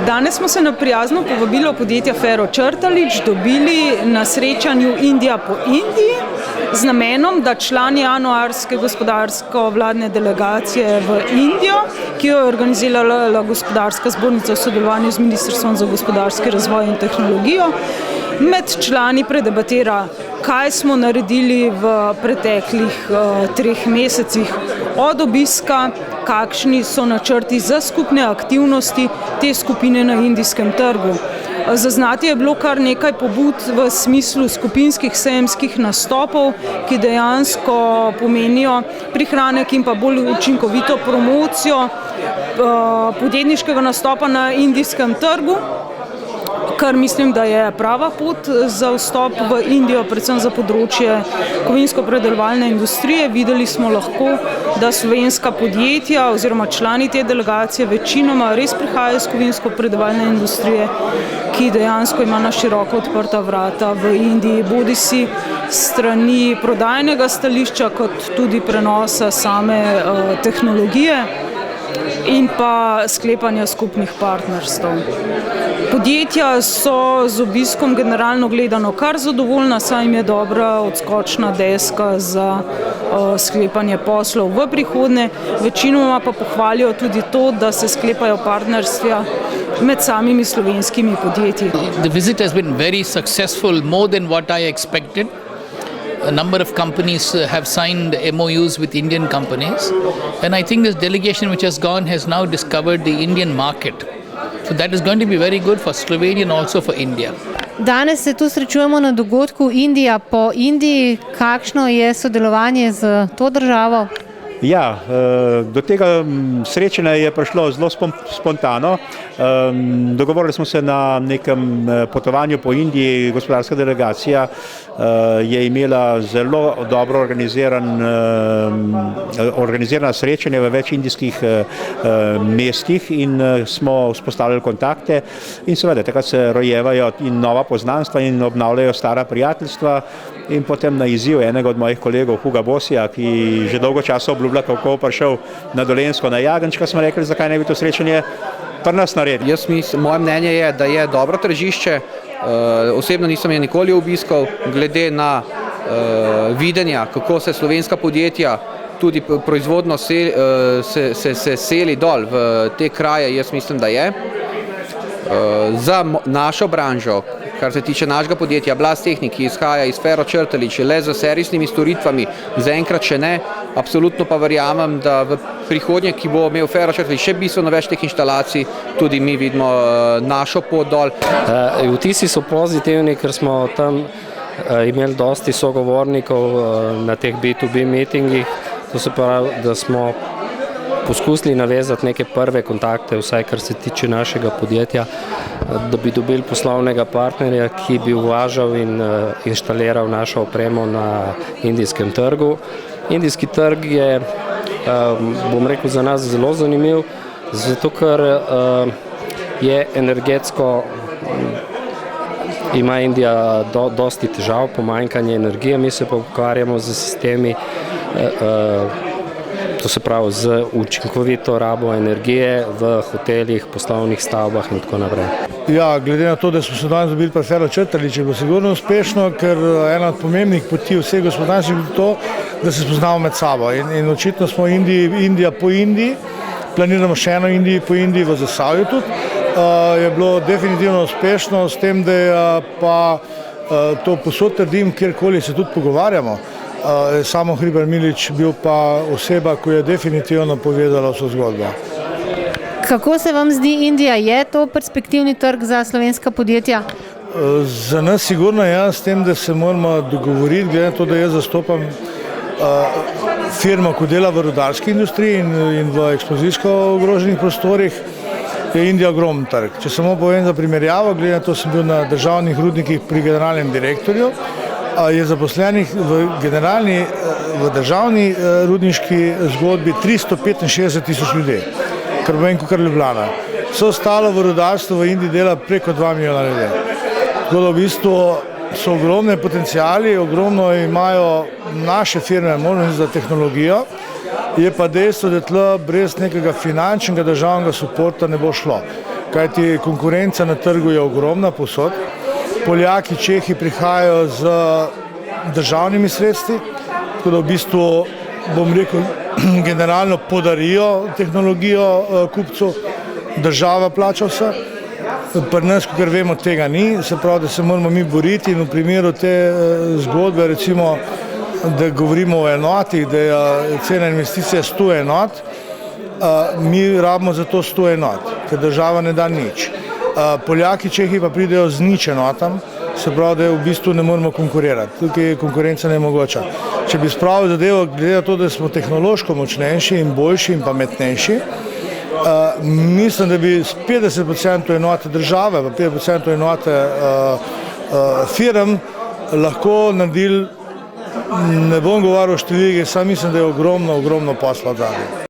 Danes smo se na prijazno povabilo podjetja Fero Črtalič dobili na srečanju Indija po Indiji z namenom, da člani januarske gospodarsko-vladne delegacije v Indijo, ki jo je organizirala Gospodarska zbornica v sodelovanju z Ministrstvom za gospodarski razvoj in tehnologijo, med člani predebatira, kaj smo naredili v preteklih 3 mesecih od obiska, kakšni so načrti za skupne aktivnosti te skupine na indijskem trgu. Zaznati je bilo kar nekaj pobud v smislu skupinskih sejemskih nastopov, ki dejansko pomenijo prihranek in pa bolj učinkovito promocijo podjetniškega nastopa na indijskem trgu, kar mislim, da je prava pot za vstop v Indijo, predvsem za področje kovinsko-predelovalne industrije. Videli smo lahko, da slovenska podjetja oziroma člani te delegacije večinoma res prihajajo iz kovinsko-predelovalne industrije, ki dejansko ima na široko odprta vrata v Indiji, bodisi strani prodajnega stališča, kot tudi prenosa same tehnologije in pa sklepanja skupnih partnerstv. Podjetja so z obiskom generalno gledano kar zadovoljna, saj jim je dobra odskočna deska za sklepanje poslov v prihodnje. Večinoma pa pohvalijo tudi to, da se sklepajo partnerstva med samimi slovenskimi podjetji. The visit has been very successful, more than what I expected. A number of companies have signed MOUs with Indian companies, and I think this delegation which has gone has now discovered the Indian market. So that is going to be very good for Slovenia and also for India. Danes se tu srečujemo na dogodku Indija po Indiji. Kakšno je sodelovanje z to državo? Ja, do tega srečanja je prišlo zelo spontano. Dogovorili smo se na nekem potovanju po Indiji. Gospodarska delegacija je imela zelo dobro organizirana srečanja v več indijskih mestih in smo vzpostavili kontakte. In seveda, takrat se rojevajo in nova poznanstva in obnavljajo stara prijateljstva. In potem na izziv enega od mojih kolegov, Huga Bosija, ki že dolgo časa obljublja, kako bo prišel na Dolenjsko, na Jagenčka, smo rekli, zakaj ne bi to srečanje pri nas naredili. Moje mnenje je, da je dobro tržišče. Osebno nisem je nikoli obiskal, glede na videnja, kako se slovenska podjetja tudi proizvodno se seli dol v te kraje, jaz mislim, da je. Za našo branžo, kar se tiče našega podjetja, Blast Technik, ki izhaja iz Fero Črtalič, le z servisnimi storitvami, zaenkrat še ne. Absolutno pa verjamem, da v prihodnje, ki bo imel Fero Črtalič še bistveno več teh inštalacij, tudi mi vidimo našo pot dol. Vtisi so pozitivni, ker smo tam imeli dosti sogovornikov na teh B2B meetingih. To se pravi, da smo poskusili navezati neke prve kontakte, vsaj kar se tiče našega podjetja, da bi dobili poslovnega partnerja, ki bi uvažal in inštaliral našo opremo na indijskem trgu. Indijski trg je, bom rekel, za nas zelo zanimiv, zato ker je energetsko, ima Indija dosti težav, pomanjkanje energije, mi se pa ukvarjamo z sistemi, to se pravi z učinkovito rabo energije v hotelih, poslovnih stavbah in tako naprej. Ja, glede na to, da smo se danes dobili pri Fero Črtalič, je bilo sigurno uspešno, ker ena od pomembnih poti vseh gospodarstv je to, da se spoznamo med sabo. In očitno smo Indija po Indiji, planiramo še eno Indijo po Indiji v Zasavju tudi. Je bilo definitivno uspešno, s tem, da je pa to posod trdim, kjerkoli se tudi pogovarjamo. Samo Hribar Milič bil pa oseba, ki je definitivno povedala vso zgodbo. Kako se vam zdi Indija? Je to perspektivni trg za slovenska podjetja? Za nas sigurno je, s tem, da se moramo dogovoriti, glede na to, da jaz zastopam firmo, ki dela v rudarski industriji in v eksplozijsko ogroženih prostorih, je Indija ogromen trg. Če samo povem za primerjavo, glede na to, sem bil na državnih rudnikih pri generalnem direktorju, je zaposlenih v državni rudniški zgodbi 365.000 ljudi, kar bo kar Ljubljana. Vse ostalo v rudarstvu v Indiji dela preko 2 milijona ljudi. Tako da v bistvu so ogromne potencijali, ogromno imajo naše firme možnosti za tehnologijo, je pa dejstvo, da tle brez nekega finančnega državnega suporta ne bo šlo. kajti konkurenca na trgu je ogromna povsod. Poljaki, Čehi prihajajo z državnimi sredstvi, tako da v bistvu, bom rekel, generalno podarijo tehnologijo kupcu, država plača vse. Pri nas, kot vemo, tega ni, se pravi, da se moramo mi boriti in v primeru te zgodbe, recimo, da govorimo o enotih, da je cena investicije 100 enot, mi rabimo za to 100 enot, ker država ne da nič. Poljaki, Čehi pa pridejo z nič enotam, se pravi, da v bistvu ne moramo konkurirati. Tukaj je konkurenca nemogoča. Če bi spravili zadevo, glede na to, da smo tehnološko močnejši in boljši in pametnejši, mislim, da bi s 50% enote države, pa 50% enote firm lahko naredili, ne bom govoril o številki, sam mislim, da je ogromno posla zadnje.